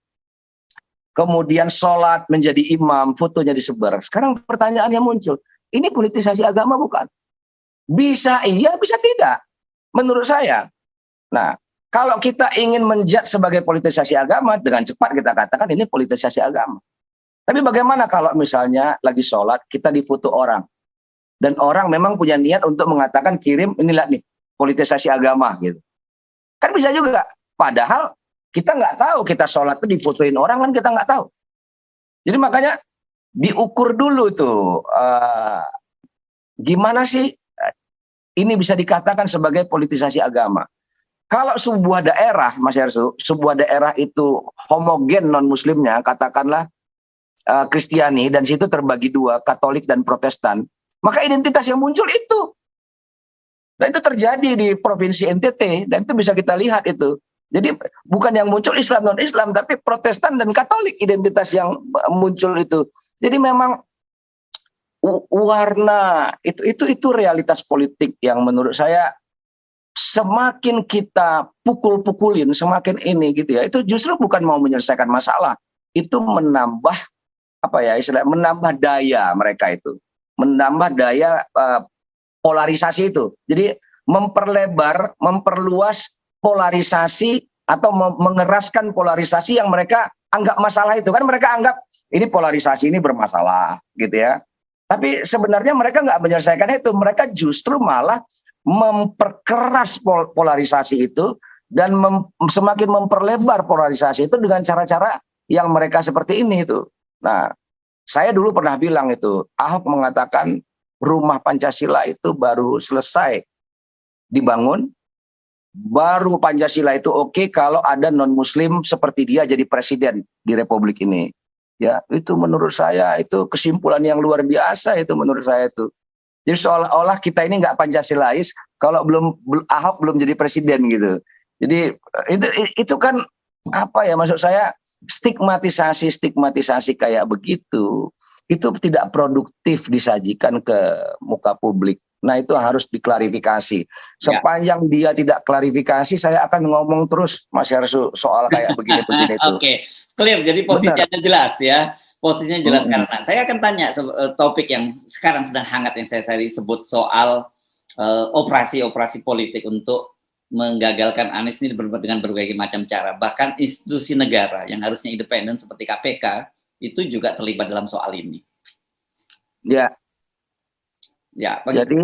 Kemudian sholat menjadi imam, fotonya disebar. Sekarang pertanyaannya muncul, ini politisasi agama bukan? Bisa iya, bisa tidak. Menurut saya. Nah, kalau kita ingin menjudge sebagai politisasi agama, dengan cepat kita katakan ini politisasi agama. Tapi bagaimana kalau misalnya lagi sholat, kita difoto orang. Dan orang memang punya niat untuk mengatakan kirim, inilah nih, politisasi agama. Gitu. Kan bisa juga. Padahal kita nggak tahu, kita sholat itu difotoin orang kan kita nggak tahu. Jadi makanya diukur dulu tuh, gimana sih ini bisa dikatakan sebagai politisasi agama. Kalau sebuah daerah, Mas Yarsu, sebuah daerah itu homogen non-muslimnya, katakanlah Kristiani, dan situ terbagi 2, Katolik dan Protestan, maka identitas yang muncul itu. Dan itu terjadi di Provinsi NTT, dan itu bisa kita lihat itu. Jadi bukan yang muncul Islam non-Islam, tapi Protestan dan Katolik identitas yang muncul itu. Jadi memang warna itu realitas politik yang menurut saya semakin kita pukul-pukulin, semakin ini gitu ya, itu justru bukan mau menyelesaikan masalah, itu menambah apa ya istilah, menambah daya mereka itu, menambah daya polarisasi itu. Jadi memperluas polarisasi atau mengeraskan polarisasi yang mereka anggap masalah itu. Kan mereka anggap ini polarisasi ini bermasalah gitu ya. Tapi sebenarnya mereka nggak menyelesaikan itu, mereka justru malah memperkeras polarisasi itu dan semakin memperlebar polarisasi itu dengan cara-cara yang mereka seperti ini itu. Nah, saya dulu pernah bilang itu, Ahok mengatakan rumah Pancasila itu baru selesai dibangun, baru Pancasila itu oke kalau ada non-Muslim seperti dia jadi presiden di Republik ini. Ya, itu menurut saya itu kesimpulan yang luar biasa itu menurut saya itu. Jadi seolah-olah kita ini nggak Pancasilais kalau Ahok belum jadi presiden gitu. Jadi itu kan apa ya, maksud saya stigmatisasi kayak begitu itu tidak produktif disajikan ke muka publik. Nah, itu harus diklarifikasi. Sepanjang dia tidak klarifikasi, saya akan ngomong terus Mas Yarsu soal kayak begini-begini itu. Oke, clear. Jadi posisinya jelas ya. Posisinya jelas karena saya akan tanya topik yang sekarang sedang hangat yang saya tadi sebut soal operasi-operasi politik untuk menggagalkan Anies ini dengan berbagai macam cara. Bahkan institusi negara yang harusnya independen seperti KPK itu juga terlibat dalam soal ini. Ya. Ya, jadi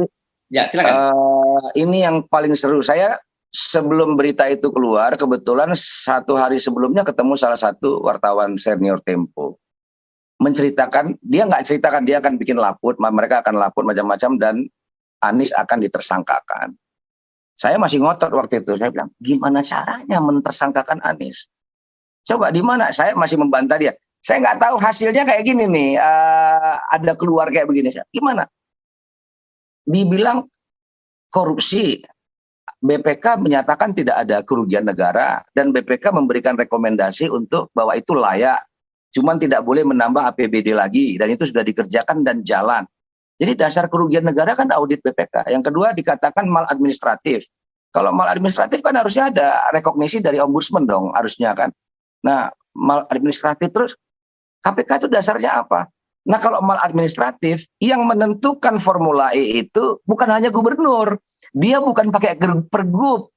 ya silakan. Ini yang paling seru. Saya sebelum berita itu keluar, kebetulan 1 hari sebelumnya ketemu salah satu wartawan senior Tempo. Menceritakan, dia nggak ceritakan, dia akan bikin laput, mereka akan laput macam-macam dan Anies akan ditersangkakan. Saya masih ngotot waktu itu, saya bilang, gimana caranya mentersangkakan Anies? Coba di mana? Saya masih membantah dia. Saya nggak tahu hasilnya kayak gini nih, ada keluar kayak begini. Gimana? Dibilang korupsi, BPK menyatakan tidak ada kerugian negara dan BPK memberikan rekomendasi untuk bahwa itu layak, cuman tidak boleh menambah APBD lagi dan itu sudah dikerjakan dan jalan. Jadi dasar kerugian negara kan audit BPK. Yang kedua dikatakan maladministratif. Kalau maladministratif kan harusnya ada rekognisi dari ombudsman dong harusnya kan. Nah, maladministratif terus KPK itu dasarnya apa? Nah, kalau maladministratif, yang menentukan Formula E itu bukan hanya gubernur. Dia bukan pakai pergub,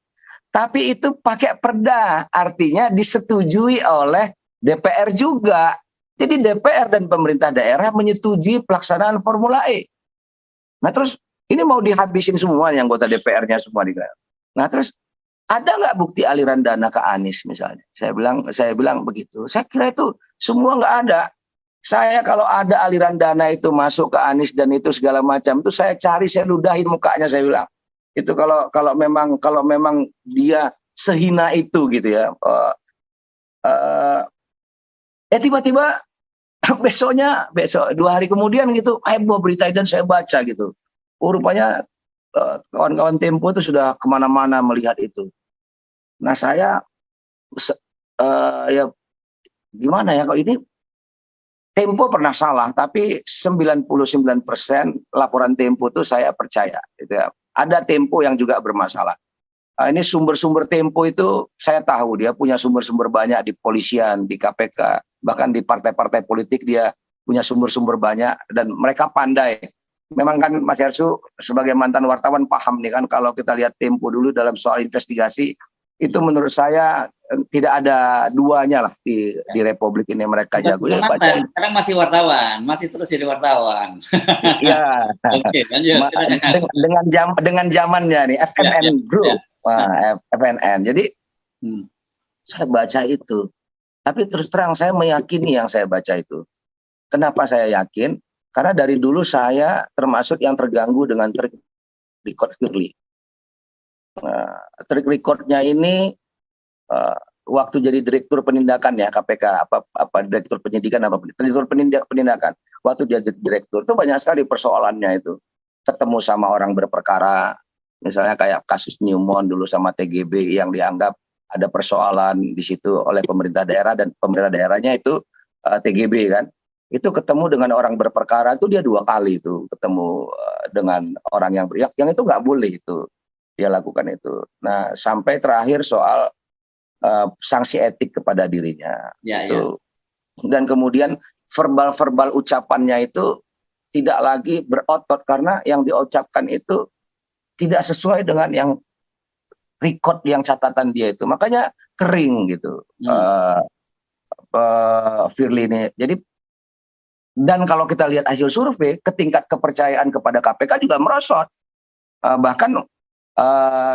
tapi itu pakai perda. Artinya disetujui oleh DPR juga. Jadi DPR dan pemerintah daerah menyetujui pelaksanaan Formula E. Nah, terus ini mau dihabisin semua yang anggota DPR-nya semua. Nah, terus ada nggak bukti aliran dana ke Anies misalnya? Saya bilang begitu. Saya kira itu semua nggak ada. Saya kalau ada aliran dana itu masuk ke Anies dan itu segala macam itu saya cari, saya ludahin mukanya, saya bilang. Itu kalau memang dia sehina itu gitu ya. Tiba-tiba besok 2 hari kemudian gitu, heboh berita dan saya baca gitu. Rupanya kawan-kawan Tempo itu sudah kemana-mana melihat itu. Nah, saya ya gimana ya, kalau ini Tempo pernah salah, tapi 99% laporan Tempo itu saya percaya. Gitu ya. Ada Tempo yang juga bermasalah. Ini sumber-sumber Tempo itu saya tahu dia punya sumber-sumber banyak di polisian, di KPK, bahkan di partai-partai politik dia punya sumber-sumber banyak dan mereka pandai. Memang kan Mas Yarsu sebagai mantan wartawan paham nih kan, kalau kita lihat Tempo dulu dalam soal investigasi itu menurut saya tidak ada duanya lah di Republik ini, mereka jago. Ya, sekarang masih wartawan, masih terus jadi wartawan. Iya. Oke, lanjut. Dengan zamannya nih FNN Group, FNN. Jadi saya baca itu, tapi terus terang saya meyakini yang saya baca itu. Kenapa saya yakin? Karena dari dulu saya termasuk yang terganggu dengan track record Firly. Track recordnya ini waktu jadi direktur penindakan ya KPK, direktur penyidikan direktur penindakan. Waktu dia jadi direktur itu banyak sekali persoalannya itu. Ketemu sama orang berperkara, misalnya kayak kasus Newmont dulu sama TGB yang dianggap ada persoalan di situ oleh pemerintah daerah dan pemerintah daerahnya itu TGB kan. itu ketemu dengan orang berperkara itu dia 2 kali itu ketemu dengan orang yang yang itu nggak boleh itu dia lakukan itu. Nah sampai terakhir soal sanksi etik kepada dirinya itu. Dan kemudian verbal ucapannya itu tidak lagi berotot karena yang diucapkan itu tidak sesuai dengan yang record yang catatan dia itu, makanya kering gitu Firly ini. Jadi dan kalau kita lihat hasil survei, tingkat kepercayaan kepada KPK juga merosot. Bahkan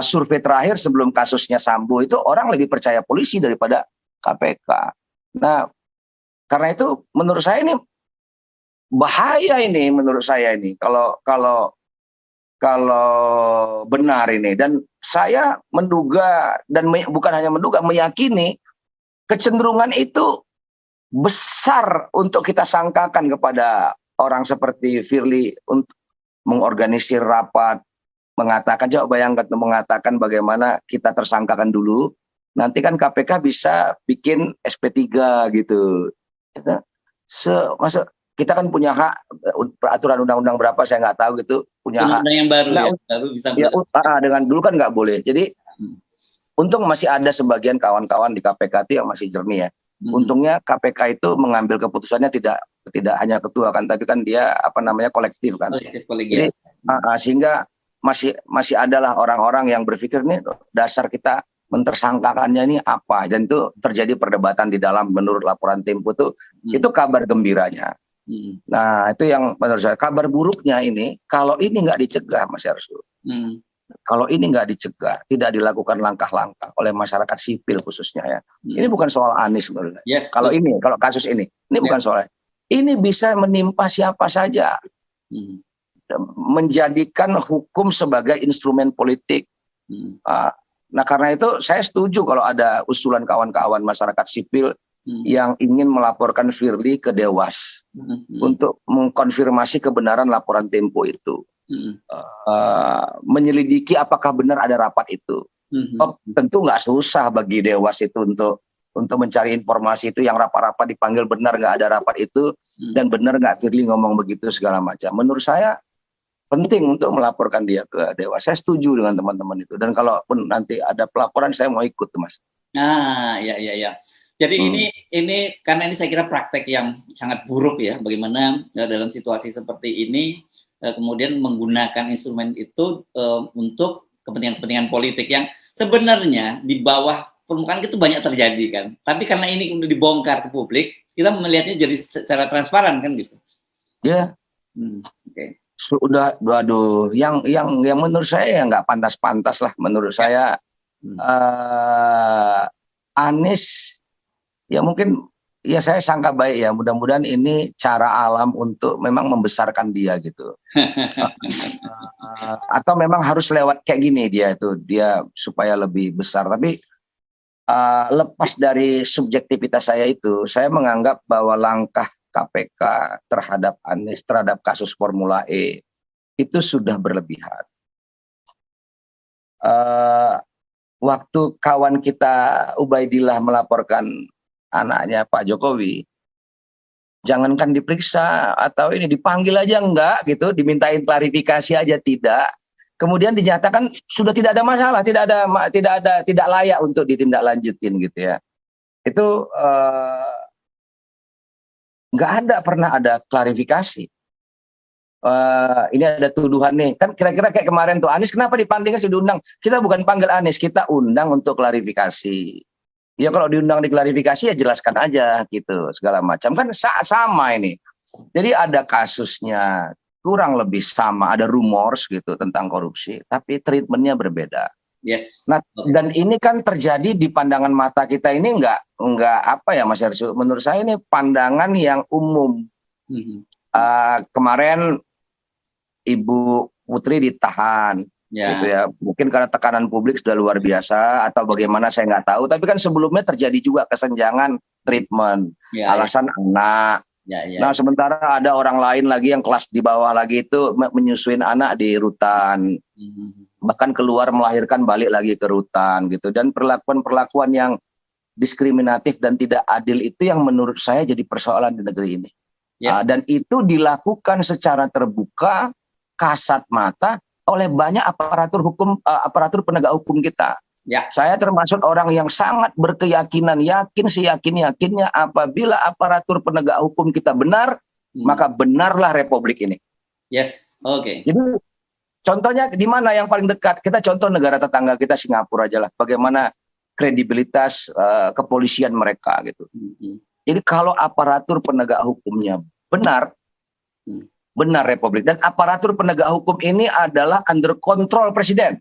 survei terakhir sebelum kasusnya Sambo itu orang lebih percaya polisi daripada KPK. Nah, karena itu menurut saya ini bahaya ini menurut saya ini kalau benar ini. Dan saya menduga dan bukan hanya menduga, meyakini kecenderungan itu besar untuk kita sangkakan kepada orang seperti Firly untuk mengorganisir rapat, mengatakan, coba bayangkan mengatakan bagaimana kita tersangkakan dulu, nanti kan KPK bisa bikin SP3 gitu. Maksud kita kan punya hak, peraturan undang-undang berapa saya nggak tahu gitu, punya hak. Undang-undang yang baru baru bisa. Dengan dulu kan nggak boleh. Jadi untung masih ada sebagian kawan-kawan di KPK itu yang masih jernih ya. Untungnya KPK itu mengambil keputusannya tidak hanya ketua kan, tapi kan dia kolektif kan. Jadi sehingga masih adalah orang-orang yang berpikir nih dasar kita mentersangkakannya ini apa, dan itu terjadi perdebatan di dalam. Menurut laporan Tempo itu kabar gembiranya. Nah itu yang menurut saya. Kabar buruknya ini kalau ini nggak dicegah Mas Arsul. Kalau ini nggak dicegah, tidak dilakukan langkah-langkah oleh masyarakat sipil khususnya ya. Ini bukan soal Anies sebenarnya. Kalau kasus ini bukan soal. Ini bisa menimpa siapa saja. Menjadikan hukum sebagai instrumen politik. Nah karena itu saya setuju kalau ada usulan kawan-kawan masyarakat sipil yang ingin melaporkan Firly ke Dewas untuk mengkonfirmasi kebenaran laporan Tempo itu. Menyelidiki apakah benar ada rapat itu. Tentu nggak susah bagi Dewas itu untuk mencari informasi itu, yang rapat-rapat dipanggil benar nggak ada rapat itu, dan benar nggak Firly ngomong begitu segala macam. Menurut saya penting untuk melaporkan dia ke Dewas. Saya setuju dengan teman-teman itu, dan kalaupun nanti ada pelaporan saya mau ikut Mas. Ya. Jadi ini karena ini saya kira praktek yang sangat buruk ya, bagaimana dalam situasi seperti ini kemudian menggunakan instrumen itu untuk kepentingan-kepentingan politik yang sebenarnya di bawah permukaan itu banyak terjadi kan. Tapi karena ini udah dibongkar ke publik, kita melihatnya jadi secara transparan kan gitu. Ya. Sudah, aduh, yang menurut saya nggak pantas-pantas lah menurut saya. Anies ya mungkin ya saya sangka baik ya, mudah-mudahan ini cara alam untuk memang membesarkan dia gitu. Atau memang harus lewat kayak gini dia supaya lebih besar. Tapi lepas dari subjektivitas saya itu, saya menganggap bahwa langkah KPK terhadap Anies, terhadap kasus Formula E itu sudah berlebihan. Waktu kawan kita Ubaidillah melaporkan anaknya Pak Jokowi, jangankan diperiksa atau ini dipanggil aja enggak gitu, dimintain klarifikasi aja tidak. Kemudian dinyatakan sudah tidak ada masalah, tidak layak untuk ditindaklanjutin gitu ya. Itu nggak pernah ada klarifikasi. Ini ada tuduhan nih, kan kira-kira kayak kemarin tuh Anies kenapa dipanggil sih diundang? Kita bukan panggil Anies, kita undang untuk klarifikasi. Ya kalau diundang diklarifikasi ya jelaskan aja gitu segala macam, kan sama ini. Jadi ada kasusnya kurang lebih sama, ada rumors gitu tentang korupsi, tapi treatmentnya berbeda. Nah dan ini kan terjadi di pandangan mata kita ini nggak apa ya Mas Arsul, menurut saya ini pandangan yang umum. Kemarin Ibu Putri ditahan, gitu ya. Mungkin karena tekanan publik sudah luar biasa atau bagaimana saya nggak tahu. Tapi kan sebelumnya terjadi juga kesenjangan treatment, alasan anak. Nah sementara ada orang lain lagi yang kelas di bawah lagi itu menyusuin anak di rutan, bahkan keluar melahirkan balik lagi ke rutan gitu. Dan perlakuan-perlakuan yang diskriminatif dan tidak adil itu yang menurut saya jadi persoalan di negeri ini. Yes. Dan itu dilakukan secara terbuka, kasat mata oleh banyak aparatur penegak hukum kita. Ya. Saya termasuk orang yang sangat berkeyakinan, yakin seyakin-yakinnya apabila aparatur penegak hukum kita benar, maka benarlah republik ini. Yes, oke. Jadi contohnya di mana yang paling dekat? Kita contoh negara tetangga kita Singapura aja lah. Bagaimana kredibilitas kepolisian mereka gitu. Jadi kalau aparatur penegak hukumnya benar, benar republik, dan aparatur penegak hukum ini adalah under control presiden.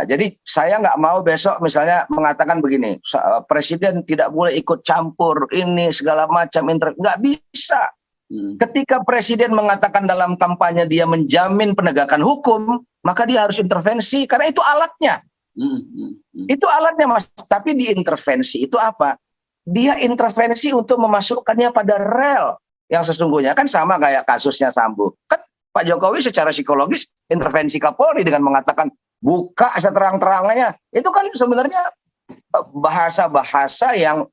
Jadi saya nggak mau besok misalnya mengatakan begini, presiden tidak boleh ikut campur ini segala macam, nggak bisa. Ketika presiden mengatakan dalam kampanye dia menjamin penegakan hukum, maka dia harus intervensi karena itu alatnya. Itu alatnya, Mas. Tapi diintervensi itu apa? Dia intervensi untuk memasukkannya pada rel yang sesungguhnya, kan sama kayak kasusnya Sambo. Kan Pak Jokowi secara psikologis intervensi Kapolri dengan mengatakan buka seterang-terangnya. Itu kan sebenarnya bahasa-bahasa yang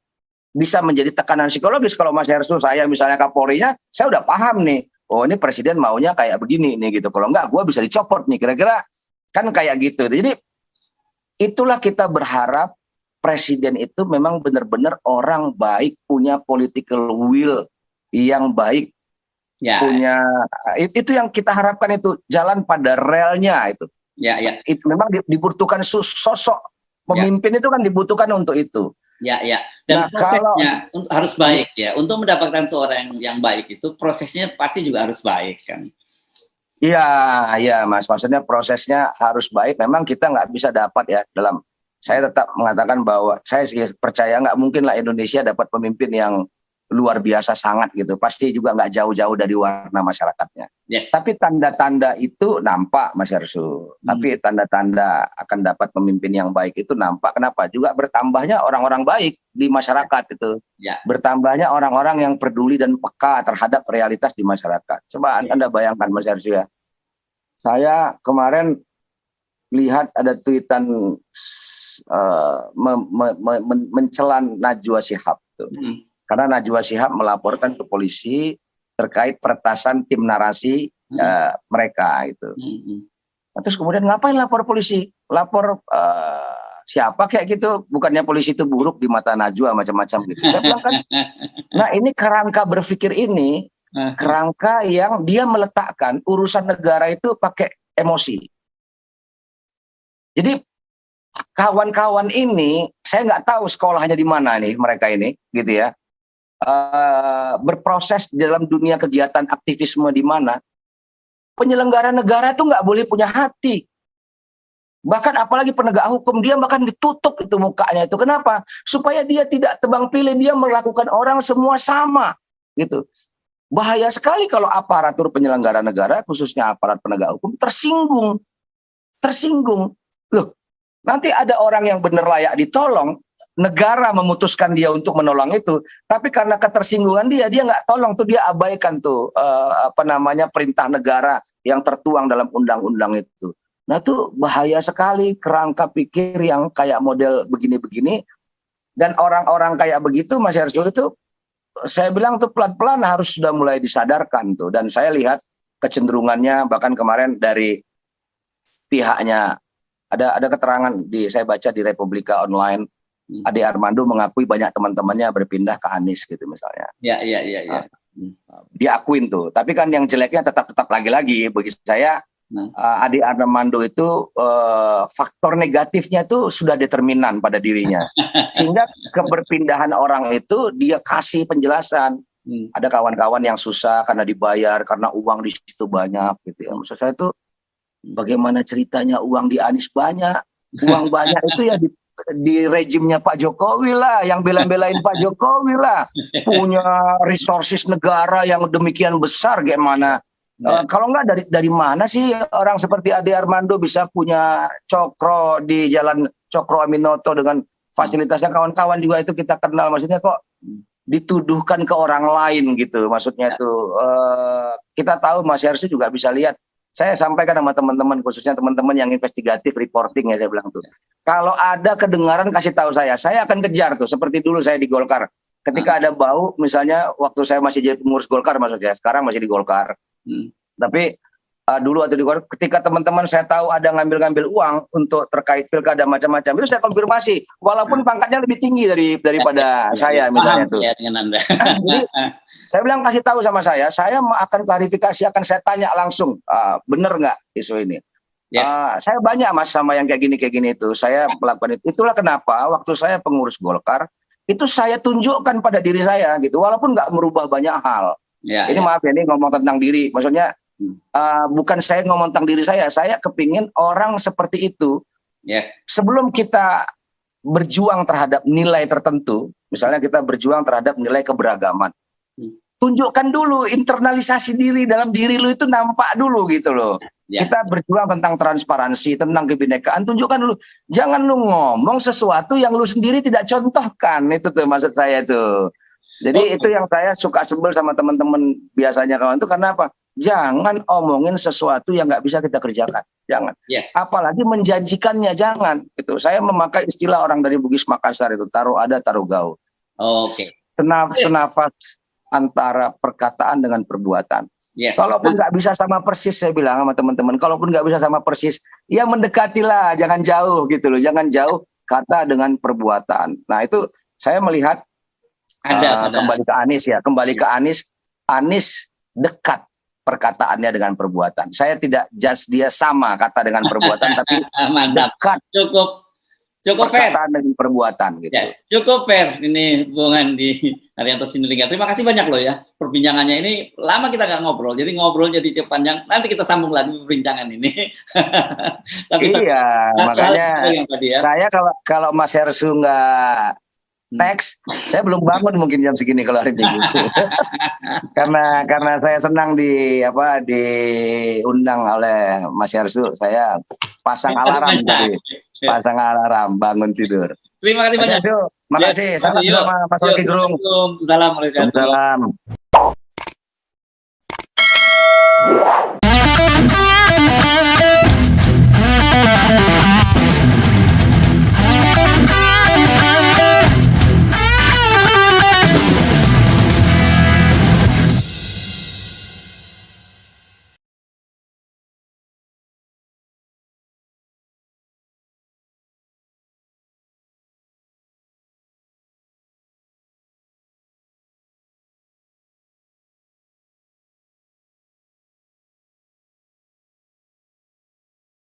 bisa menjadi tekanan psikologis. Kalau Mas Hersul, saya misalnya Kapolrinya, saya udah paham nih. Oh, ini presiden maunya kayak begini nih gitu. Kalau enggak, gue bisa dicopot nih. Kira-kira kan kayak gitu. Jadi itulah kita berharap presiden itu memang benar-benar orang baik, punya political will yang baik. Ya. Punya itu yang kita harapkan, itu jalan pada relnya itu. Ya. Itu memang dibutuhkan sosok pemimpin, itu kan dibutuhkan untuk itu. Ya. Dan prosesnya harus baik ya. Untuk mendapatkan seorang yang baik itu prosesnya pasti juga harus baik kan. Iya Mas. Maksudnya prosesnya harus baik. Memang kita nggak bisa dapat ya dalam. Saya tetap mengatakan bahwa saya percaya nggak mungkin lah Indonesia dapat pemimpin yang luar biasa sangat gitu. Pasti juga nggak jauh-jauh dari warna masyarakatnya. Yes. Tapi tanda-tanda itu nampak, Mas Hersul. Tapi tanda-tanda akan dapat pemimpin yang baik itu nampak. Kenapa? Juga bertambahnya orang-orang baik di masyarakat itu. Ya. Bertambahnya orang-orang yang peduli dan peka terhadap realitas di masyarakat. Coba Anda bayangkan, Mas Hersul ya. Saya kemarin lihat ada tweetan mencelan Najwa Shihab tuh. Karena Najwa Shihab melaporkan ke polisi terkait peretasan tim narasi mereka itu. Nah, terus kemudian ngapain lapor polisi? Lapor siapa kayak gitu? Bukannya polisi itu buruk di mata Najwa macam-macam gitu. Saya bilang kan, nah ini kerangka berpikir ini, kerangka yang dia meletakkan urusan negara itu pakai emosi. Jadi kawan-kawan ini, saya nggak tahu sekolahnya di mana nih mereka ini, gitu ya. Berproses dalam dunia kegiatan aktivisme di mana penyelenggara negara itu nggak boleh punya hati. Bahkan apalagi penegak hukum, dia bahkan ditutup itu mukanya itu. Kenapa? Supaya dia tidak tebang pilih, dia melakukan orang semua sama, gitu. Bahaya sekali kalau aparatur penyelenggara negara, khususnya aparat penegak hukum, tersinggung. Loh, nanti ada orang yang benar layak ditolong, negara memutuskan dia untuk menolong itu, tapi karena ketersinggungan dia nggak tolong tuh, dia abaikan tuh perintah negara yang tertuang dalam undang-undang itu. Nah itu bahaya sekali kerangka pikir yang kayak model begini-begini, dan orang-orang kayak begitu, Mas Hersul, itu saya bilang tuh pelan-pelan harus sudah mulai disadarkan tuh. Dan saya lihat kecenderungannya, bahkan kemarin dari pihaknya ada keterangan saya baca di Republika Online, Ade Armando mengakui banyak teman-temannya berpindah ke Anies gitu misalnya. Iya. Dia akuin tuh. Tapi kan yang jeleknya tetap lagi-lagi bagi saya, Ade Armando itu faktor negatifnya tuh sudah determinan pada dirinya. Sehingga keberpindahan orang itu dia kasih penjelasan. Ada kawan-kawan yang susah karena dibayar, karena uang di situ banyak gitu ya. Maksud saya itu bagaimana ceritanya uang di Anies banyak. Uang banyak itu ya di rejimnya Pak Jokowi lah, yang bela-belain Pak Jokowi lah, punya resources negara yang demikian besar gimana. Kalau enggak dari mana sih orang seperti Ade Armando bisa punya cokro di Jalan Cokro Aminoto dengan fasilitasnya, kawan-kawan juga itu kita kenal, maksudnya kok dituduhkan ke orang lain gitu, maksudnya itu kita tahu. Mas Hersul juga bisa lihat, saya sampaikan sama teman-teman, khususnya teman-teman yang investigatif reporting ya, saya bilang tuh, kalau ada kedengaran kasih tahu saya akan kejar tuh, seperti dulu saya di Golkar. ketika ada bau, misalnya waktu saya masih jadi pengurus Golkar maksudnya, sekarang masih di Golkar. Tapi dulu atau di Golkar, ketika teman-teman saya tahu ada ngambil-ngambil uang untuk terkait pilkada macam-macam, itu saya konfirmasi, walaupun pangkatnya lebih tinggi daripada saya misalnya Paham tuh. ya dengan Anda. Jadi saya bilang kasih tahu sama saya akan klarifikasi, akan saya tanya langsung, bener nggak isu ini? Yes. Saya banyak mas sama yang kayak gini itu, saya melakukan itu. Itulah kenapa waktu saya pengurus Golkar, itu saya tunjukkan pada diri saya gitu, walaupun nggak merubah banyak hal. Ini maaf ya, ini ngomong tentang diri, maksudnya bukan saya ngomong tentang diri saya kepingin orang seperti itu. Yes. Sebelum kita berjuang terhadap nilai tertentu, misalnya kita berjuang terhadap nilai keberagaman, tunjukkan dulu internalisasi diri dalam diri lu itu nampak dulu gitu loh. Kita berjuang tentang transparansi, tentang kebinekaan, tunjukkan dulu. Jangan lu ngomong sesuatu yang lu sendiri tidak contohkan, itu tuh maksud saya tuh. Jadi itu yang saya suka sebel sama teman-teman biasanya kawan itu, karena apa? Jangan omongin sesuatu yang nggak bisa kita kerjakan, jangan. Yes. Apalagi menjanjikannya, jangan. Itu saya memakai istilah orang dari Bugis Makassar itu, taruh ada taruh gaul. Senafas antara perkataan dengan perbuatan. Yes. Kalaupun nggak bisa sama persis, saya bilang sama teman-teman, kalaupun nggak bisa sama persis, ya mendekatilah, jangan jauh gitu loh, jangan jauh kata dengan perbuatan. Nah itu saya melihat kembali ke Anies ya, kembali ke Anies dekat perkataannya dengan perbuatan. Saya tidak judge dia sama kata dengan perbuatan, tapi dekat. Cukup fair dengan perbuatan gitu. Yes, cukup fair ini Bung Andi Haryanto Sinulinga. Terima kasih banyak loh ya perbincangannya ini. Lama kita nggak ngobrol, jadi ngobrol jadi panjang. Nanti kita sambung lagi perbincangan ini. Tapi makanya saya kalau Mas Hersu nggak teks, saya belum bangun mungkin jam segini kalau hari Minggu. karena saya senang diundang oleh Mas Hersu, saya pasang alarm tadi. Pasang alarm bangun tidur. Terima kasih banyak. Makasih. Salam sama Mas Rocky Gerung. Assalamualaikum.